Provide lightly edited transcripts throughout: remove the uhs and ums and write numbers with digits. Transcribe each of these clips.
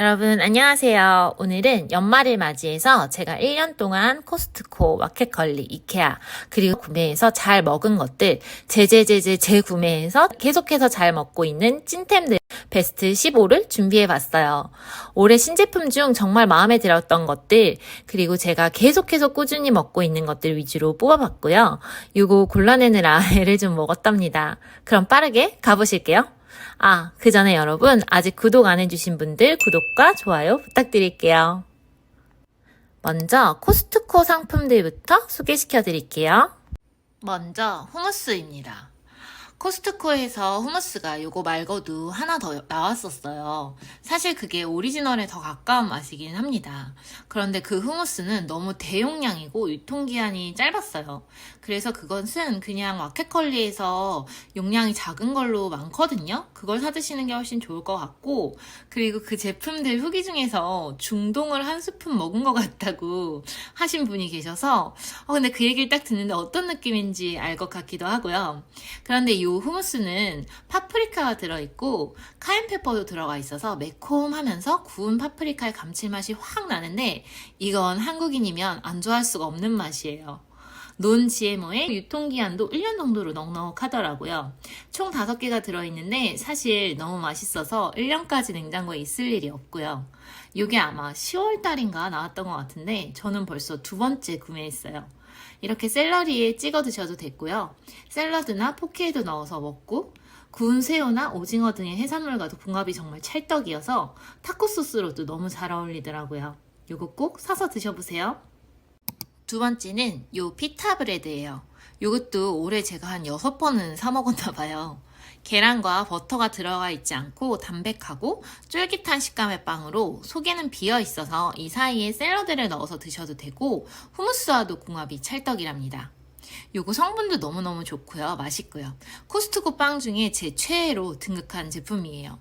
여러분 안녕하세요. 오늘은 연말을 맞이해서 제가 1년 동안 코스트코, 마켓컬리, 이케아 그리고 구매해서 잘 먹은 것들 재구매해서 계속해서 잘 먹고 있는 찐템들 베스트 15를 준비해봤어요. 올해 신제품 중 정말 마음에 들었던 것들 그리고 제가 계속해서 꾸준히 먹고 있는 것들 위주로 뽑아봤고요. 이거 골라내느라 애를 좀 먹었답니다. 그럼 빠르게 가보실게요. 그 전에 여러분 아직 구독 안 해주신 분들 구독과 좋아요 부탁드릴게요. 먼저 코스트코 상품들부터 소개시켜 드릴게요. 먼저 후무스입니다. 코스트코에서 후무스가 요거 말고도 하나 더 나왔었어요. 사실 그게 오리지널에 더 가까운 맛이긴 합니다. 그런데 그 후무스는 너무 대용량이고 유통기한이 짧았어요. 그래서 그것은 그냥 마켓컬리에서 용량이 작은 걸로 많거든요. 그걸 사드시는 게 훨씬 좋을 것 같고, 그리고 그 제품들 후기 중에서 중동을 한 스푼 먹은 것 같다고 하신 분이 계셔서 근데 그 얘기를 딱 듣는데 어떤 느낌인지 알 것 같기도 하고요. 그런데 이 후무스는 파프리카가 들어있고 카yen페퍼도 들어가 있어서 매콤하면서 구운 파프리카의 감칠맛이 확 나는데 이건 한국인이면 안 좋아할 수가 없는 맛이에요. 논 GMO의 유통기한도 1년 정도로 넉넉하더라고요. 총 5개가 들어있는데 사실 너무 맛있어서 1년까지 냉장고에 있을 일이 없고요. 이게 아마 10월달인가 나왔던 것 같은데 저는 벌써 2번째 구매했어요. 이렇게 샐러리에 찍어 드셔도 됐고요. 샐러드나 포케에도 넣어서 먹고 구운 새우나 오징어 등의 해산물과도 궁합이 정말 찰떡이어서 타코 소스로도 너무 잘 어울리더라고요. 이거 꼭 사서 드셔보세요. 두 번째는 요 피타 브레드예요. 이것도 올해 제가 한 6번은 사 먹었나 봐요. 계란과 버터가 들어가 있지 않고 담백하고 쫄깃한 식감의 빵으로 속에는 비어 있어서 이 사이에 샐러드를 넣어서 드셔도 되고 후무스와도 궁합이 찰떡이랍니다. 요거 성분도 너무너무 좋고요. 맛있고요. 코스트코 빵 중에 제 최애로 등극한 제품이에요.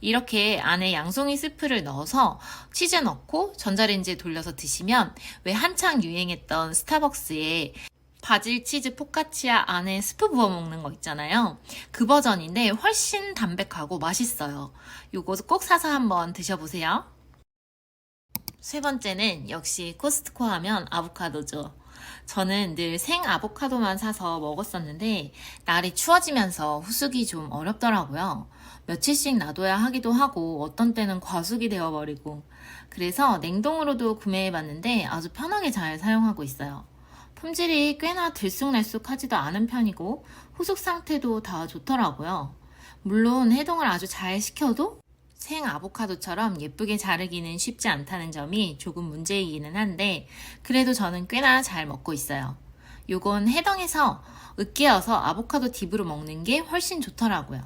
이렇게 안에 양송이 스프를 넣어서 치즈 넣고 전자레인지에 돌려서 드시면 왜 한창 유행했던 스타벅스의 바질 치즈 포카치아 안에 스프 부어 먹는 거 있잖아요. 그 버전인데 훨씬 담백하고 맛있어요. 요거 꼭 사서 한번 드셔보세요. 세 번째는 역시 코스트코 하면 아보카도죠. 저는 늘 생 아보카도만 사서 먹었었는데 날이 추워지면서 후숙이 좀 어렵더라고요. 며칠씩 놔둬야 하기도 하고 어떤 때는 과숙이 되어버리고 그래서 냉동으로도 구매해봤는데 아주 편하게 잘 사용하고 있어요. 품질이 꽤나 들쑥날쑥하지도 않은 편이고 후숙 상태도 다 좋더라고요. 물론 해동을 아주 잘 시켜도 생 아보카도처럼 예쁘게 자르기는 쉽지 않다는 점이 조금 문제이기는 한데 그래도 저는 꽤나 잘 먹고 있어요. 요건 해동해서 으깨어서 아보카도 딥으로 먹는 게 훨씬 좋더라고요.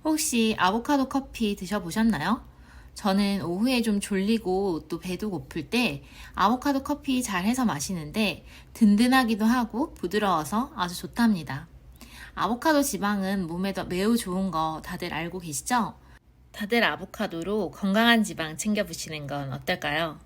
혹시 아보카도 커피 드셔보셨나요? 저는 오후에 좀 졸리고 또 배도 고플 때 아보카도 커피 잘 해서 마시는데 든든하기도 하고 부드러워서 아주 좋답니다. 아보카도 지방은 몸에 더 매우 좋은 거 다들 알고 계시죠? 다들 아보카도로 건강한 지방 챙겨보시는 건 어떨까요?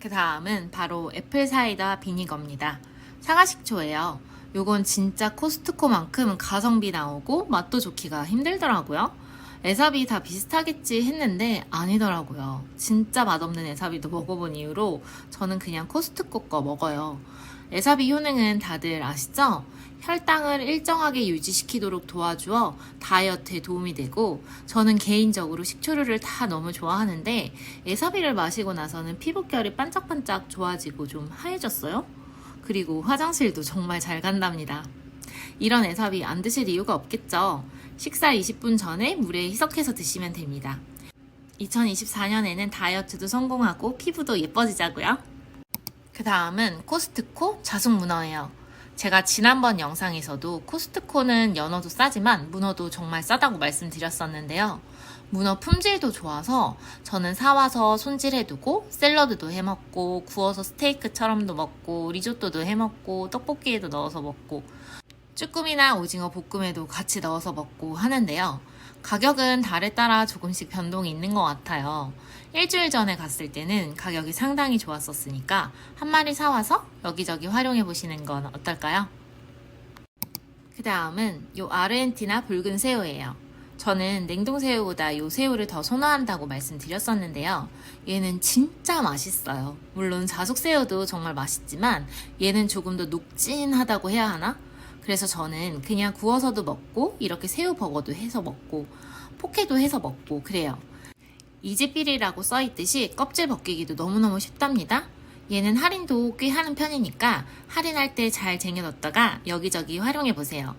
그 다음은 바로 애플사이다 비니거입니다. 사과식초예요. 요건 진짜 코스트코만큼 가성비 나오고 맛도 좋기가 힘들더라고요. 에사비 다 비슷하겠지 했는데 아니더라고요. 진짜 맛없는 에사비도 먹어본 이후로 저는 그냥 코스트코 거 먹어요. 에사비 효능은 다들 아시죠? 혈당을 일정하게 유지시키도록 도와주어 다이어트에 도움이 되고 저는 개인적으로 식초류를 다 너무 좋아하는데 에사비를 마시고 나서는 피부결이 반짝반짝 좋아지고 좀 하얘졌어요. 그리고 화장실도 정말 잘 간답니다. 이런 에사비 안 드실 이유가 없겠죠? 식사 20분 전에 물에 희석해서 드시면 됩니다. 2024년에는 다이어트도 성공하고 피부도 예뻐지자고요. 그 다음은 코스트코 자숙문어예요. 제가 지난번 영상에서도 코스트코는 연어도 싸지만 문어도 정말 싸다고 말씀드렸었는데요. 문어 품질도 좋아서 저는 사와서 손질해두고 샐러드도 해먹고 구워서 스테이크처럼도 먹고 리조또도 해먹고 떡볶이에도 넣어서 먹고 쭈꾸미나 오징어 볶음에도 같이 넣어서 먹고 하는데요. 가격은 달에 따라 조금씩 변동이 있는 것 같아요. 일주일 전에 갔을 때는 가격이 상당히 좋았었으니까 한 마리 사와서 여기저기 활용해 보시는 건 어떨까요? 그 다음은 요 아르헨티나 붉은 새우예요. 저는 냉동새우보다 요 새우를 더 선호한다고 말씀드렸었는데요. 얘는 진짜 맛있어요. 물론 자숙새우도 정말 맛있지만 얘는 조금 더 녹진하다고 해야 하나? 그래서 저는 그냥 구워서도 먹고 이렇게 새우버거도 해서 먹고 포케도 해서 먹고 그래요. 이지필이라고 써있듯이 껍질 벗기기도 너무너무 쉽답니다. 얘는 할인도 꽤 하는 편이니까 할인할 때 잘 쟁여뒀다가 여기저기 활용해보세요.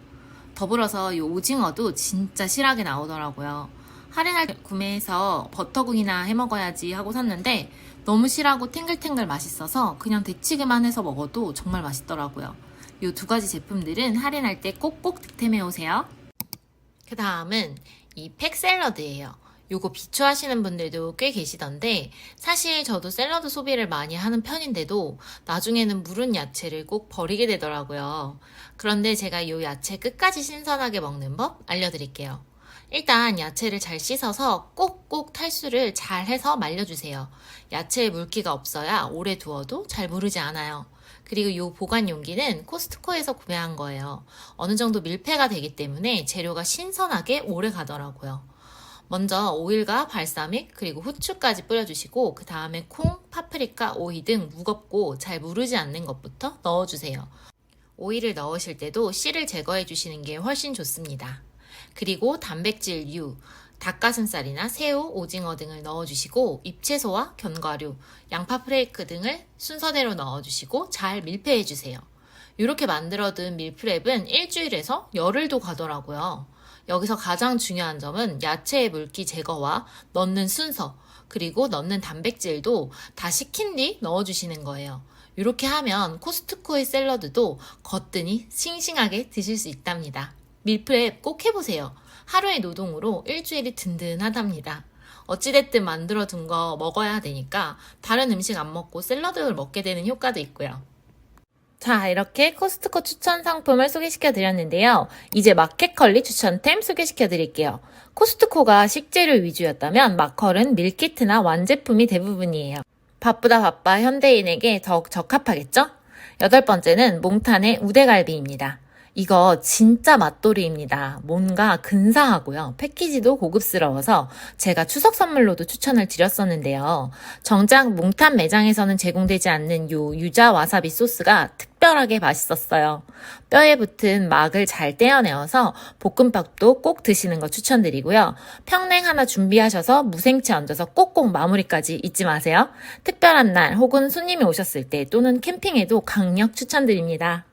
더불어서 이 오징어도 진짜 실하게 나오더라고요. 할인할 때 구매해서 버터구이나 해먹어야지 하고 샀는데 너무 실하고 탱글탱글 맛있어서 그냥 데치기만 해서 먹어도 정말 맛있더라고요. 이 두 가지 제품들은 할인할 때 꼭꼭 득템해오세요. 그 다음은 이 팩샐러드예요. 요거 비추하시는 분들도 꽤 계시던데 사실 저도 샐러드 소비를 많이 하는 편인데도 나중에는 무른 야채를 꼭 버리게 되더라고요. 그런데 제가 요 야채 끝까지 신선하게 먹는 법 알려드릴게요. 일단 야채를 잘 씻어서 꼭꼭 탈수를 잘 해서 말려주세요. 야채에 물기가 없어야 오래 두어도 잘 무르지 않아요. 그리고 이 보관 용기는 코스트코에서 구매한 거예요. 어느 정도 밀폐가 되기 때문에 재료가 신선하게 오래 가더라고요. 먼저 오일과 발사믹 그리고 후추까지 뿌려주시고 그 다음에 콩, 파프리카, 오이 등 무겁고 잘 무르지 않는 것부터 넣어주세요. 오이를 넣으실 때도 씨를 제거해 주시는 게 훨씬 좋습니다. 그리고 단백질류, 닭가슴살이나 새우, 오징어 등을 넣어주시고 잎채소와 견과류, 양파 프레이크 등을 순서대로 넣어주시고 잘 밀폐해주세요. 이렇게 만들어둔 밀프렙은 일주일에서 열흘도 가더라고요. 여기서 가장 중요한 점은 야채의 물기 제거와 넣는 순서, 그리고 넣는 단백질도 다 식힌 뒤 넣어주시는 거예요. 이렇게 하면 코스트코의 샐러드도 거뜬히 싱싱하게 드실 수 있답니다. 밀프렙 꼭 해보세요. 하루의 노동으로 일주일이 든든하답니다. 어찌됐든 만들어둔 거 먹어야 되니까 다른 음식 안 먹고 샐러드를 먹게 되는 효과도 있고요. 자, 이렇게 코스트코 추천 상품을 소개시켜 드렸는데요. 이제 마켓컬리 추천템 소개시켜 드릴게요. 코스트코가 식재료 위주였다면 마컬은 밀키트나 완제품이 대부분이에요. 바쁘다 바빠 현대인에게 더욱 적합하겠죠? 8번째는 몽탄의 우대갈비입니다. 이거 진짜 맛돌이입니다. 뭔가 근사하고요. 패키지도 고급스러워서 제가 추석 선물로도 추천을 드렸었는데요. 정작 몽탄 매장에서는 제공되지 않는 요 유자 와사비 소스가 특별하게 맛있었어요. 뼈에 붙은 막을 잘 떼어내어서 볶음밥도 꼭 드시는 거 추천드리고요. 평냉 하나 준비하셔서 무생채 얹어서 꼭꼭 마무리까지 잊지 마세요. 특별한 날 혹은 손님이 오셨을 때 또는 캠핑에도 강력 추천드립니다.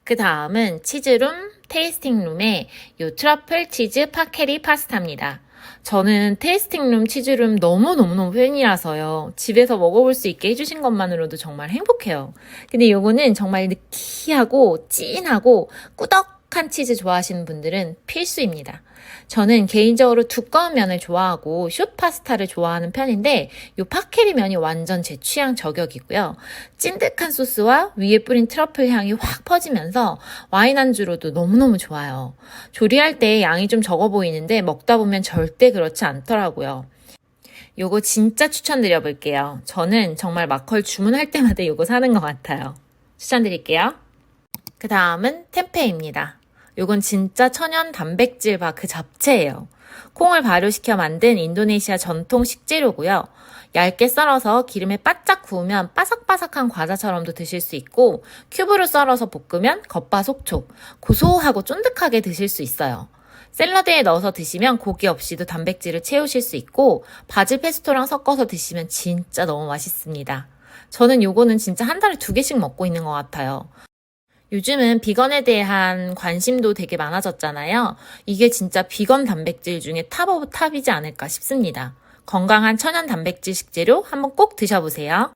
그 다음은 치즈룸 테이스팅룸의 요 트러플 치즈 파케리 파스타입니다. 저는 테이스팅룸 치즈룸 너무너무 팬이라서요. 집에서 먹어볼 수 있게 해주신 것만으로도 정말 행복해요. 근데 요거는 정말 느끼하고 찐하고 꾸덕한 치즈 좋아하시는 분들은 필수입니다. 저는 개인적으로 두꺼운 면을 좋아하고 숏 파스타를 좋아하는 편인데 이 파케리 면이 완전 제 취향 저격이고요. 찐득한 소스와 위에 뿌린 트러플 향이 확 퍼지면서 와인 안주로도 너무너무 좋아요. 조리할 때 양이 좀 적어 보이는데 먹다 보면 절대 그렇지 않더라고요. 요거 진짜 추천드려 볼게요. 저는 정말 마컬 주문할 때마다 요거 사는 것 같아요. 추천드릴게요. 그 다음은 템페입니다. 요건 진짜 천연 단백질바 그 잡채예요. 콩을 발효시켜 만든 인도네시아 전통 식재료고요. 얇게 썰어서 기름에 바짝 구우면 바삭바삭한 과자처럼도 드실 수 있고 큐브로 썰어서 볶으면 겉바속촉, 고소하고 쫀득하게 드실 수 있어요. 샐러드에 넣어서 드시면 고기 없이도 단백질을 채우실 수 있고 바질 페스토랑 섞어서 드시면 진짜 너무 맛있습니다. 저는 요거는 진짜 한 달에 2개씩 먹고 있는 것 같아요. 요즘은 비건에 대한 관심도 되게 많아졌잖아요. 이게 진짜 비건 단백질 중에 탑 오브 탑이지 않을까 싶습니다. 건강한 천연 단백질 식재료 한번 꼭 드셔보세요.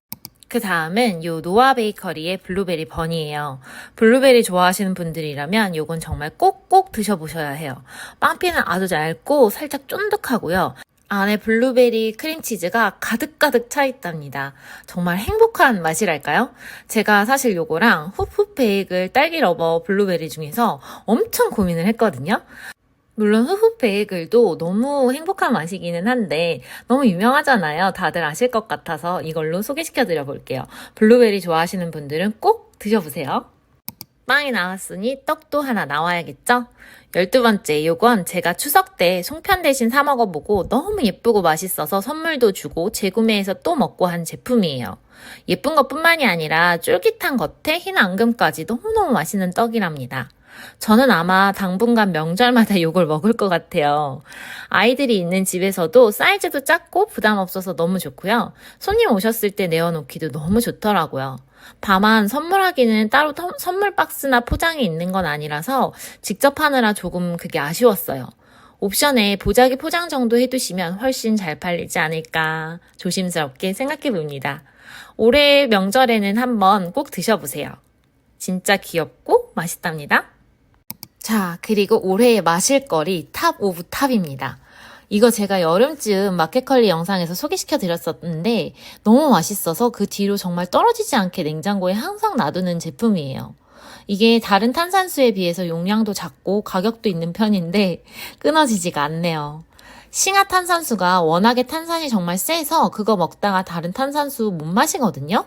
그 다음은 요 노아 베이커리의 블루베리 버니예요. 블루베리 좋아하시는 분들이라면 요건 정말 꼭꼭 드셔보셔야 해요. 빵피는 아주 얇고 살짝 쫀득하고요. 안에 블루베리 크림치즈가 가득가득 차 있답니다. 정말 행복한 맛이랄까요? 제가 사실 요거랑 후프 베이글 딸기 러버 블루베리 중에서 엄청 고민을 했거든요. 물론 후프 베이글도 너무 행복한 맛이기는 한데 너무 유명하잖아요. 다들 아실 것 같아서 이걸로 소개시켜 드려 볼게요. 블루베리 좋아하시는 분들은 꼭 드셔보세요. 빵이 나왔으니 떡도 하나 나와야겠죠? 12번째, 요건 제가 추석 때 송편 대신 사 먹어보고 너무 예쁘고 맛있어서 선물도 주고 재구매해서 또 먹고 한 제품이에요. 예쁜 것뿐만이 아니라 쫄깃한 겉에 흰 앙금까지 너무너무 맛있는 떡이랍니다. 저는 아마 당분간 명절마다 요걸 먹을 것 같아요. 아이들이 있는 집에서도 사이즈도 작고 부담 없어서 너무 좋고요. 손님 오셨을 때 내어놓기도 너무 좋더라고요. 다만 선물하기는 따로 선물 박스나 포장이 있는 건 아니라서 직접 하느라 조금 그게 아쉬웠어요. 옵션에 보자기 포장 정도 해두시면 훨씬 잘 팔리지 않을까 조심스럽게 생각해 봅니다. 올해 명절에는 한번 꼭 드셔보세요. 진짜 귀엽고 맛있답니다. 자, 그리고 올해의 마실거리 탑 오브 탑입니다. 이거 제가 여름쯤 마켓컬리 영상에서 소개시켜 드렸었는데 너무 맛있어서 그 뒤로 정말 떨어지지 않게 냉장고에 항상 놔두는 제품이에요. 이게 다른 탄산수에 비해서 용량도 작고 가격도 있는 편인데 끊어지지가 않네요. 싱하 탄산수가 워낙에 탄산이 정말 세서 그거 먹다가 다른 탄산수 못 마시거든요.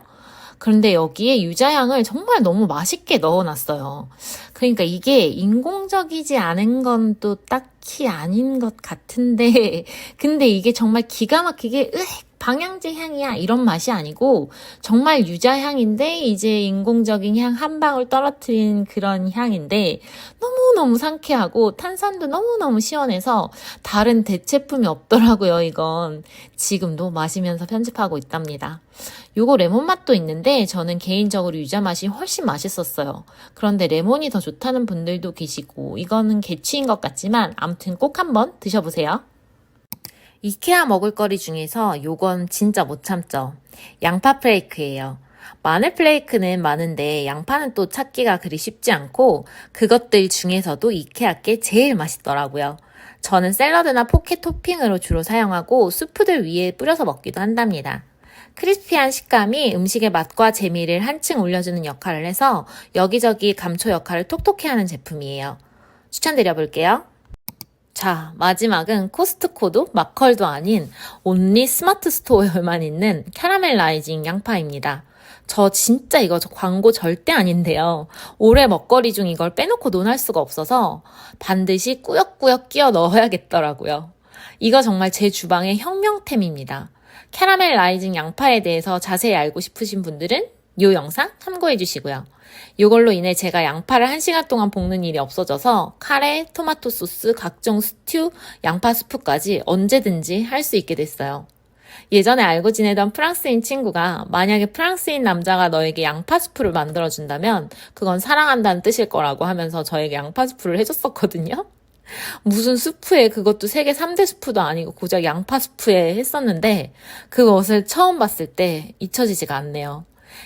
그런데 여기에 유자향을 정말 너무 맛있게 넣어놨어요. 그러니까 이게 인공적이지 않은 건 또 딱히 아닌 것 같은데, 근데 이게 정말 기가 막히게, 방향제 향이야 이런 맛이 아니고 정말 유자향인데 이제 인공적인 향 한 방울 떨어뜨린 그런 향인데 너무너무 상쾌하고 탄산도 너무너무 시원해서 다른 대체품이 없더라고요. 이건 지금도 마시면서 편집하고 있답니다. 요거 레몬 맛도 있는데 저는 개인적으로 유자 맛이 훨씬 맛있었어요. 그런데 레몬이 더 좋다는 분들도 계시고 이거는 개취인 것 같지만 아무튼 꼭 한번 드셔보세요. 이케아 먹을거리 중에서 요건 진짜 못 참죠. 양파 플레이크예요. 마늘 플레이크는 많은데 양파는 또 찾기가 그리 쉽지 않고 그것들 중에서도 이케아께 제일 맛있더라고요. 저는 샐러드나 포케 토핑으로 주로 사용하고 수프들 위에 뿌려서 먹기도 한답니다. 크리스피한 식감이 음식의 맛과 재미를 한층 올려주는 역할을 해서 여기저기 감초 역할을 톡톡히 하는 제품이에요. 추천드려볼게요. 자, 마지막은 코스트코도 마컬도 아닌 온리 스마트 스토어에만 있는 캐러멜 라이징 양파입니다. 저 진짜 이거 광고 절대 아닌데요. 올해 먹거리 중 이걸 빼놓고 논할 수가 없어서 반드시 꾸역꾸역 끼워 넣어야겠더라고요. 이거 정말 제 주방의 혁명템입니다. 캐러멜 라이징 양파에 대해서 자세히 알고 싶으신 분들은 이 영상 참고해 주시고요. 이걸로 인해 제가 양파를 1시간 동안 볶는 일이 없어져서 카레, 토마토 소스, 각종 스튜, 양파 수프까지 언제든지 할 수 있게 됐어요. 예전에 알고 지내던 프랑스인 친구가 만약에 프랑스인 남자가 너에게 양파 수프를 만들어준다면 그건 사랑한다는 뜻일 거라고 하면서 저에게 양파 수프를 해줬었거든요. 무슨 수프에 그것도 세계 3대 수프도 아니고 고작 양파 수프에 했었는데 그것을 처음 봤을 때 잊혀지지가 않네요.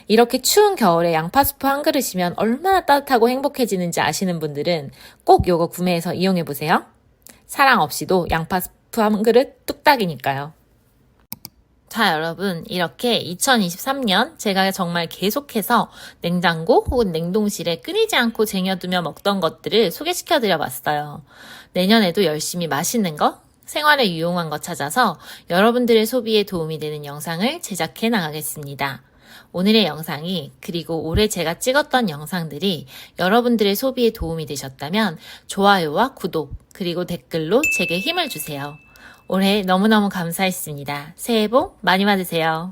이렇게 추운 겨울에 양파 수프 한 그릇이면 얼마나 따뜻하고 행복해지는지 아시는 분들은 꼭 요거 구매해서 이용해보세요. 사랑 없이도 양파 수프 한 그릇 뚝딱이니까요. 자, 여러분, 이렇게 2023년 제가 정말 계속해서 냉장고 혹은 냉동실에 끊이지 않고 쟁여두며 먹던 것들을 소개시켜드려 봤어요. 내년에도 열심히 맛있는 거, 생활에 유용한 거 찾아서 여러분들의 소비에 도움이 되는 영상을 제작해 나가겠습니다. 오늘의 영상이 그리고 올해 제가 찍었던 영상들이 여러분들의 소비에 도움이 되셨다면 좋아요와 구독 그리고 댓글로 제게 힘을 주세요. 올해 너무너무 감사했습니다. 새해 복 많이 받으세요.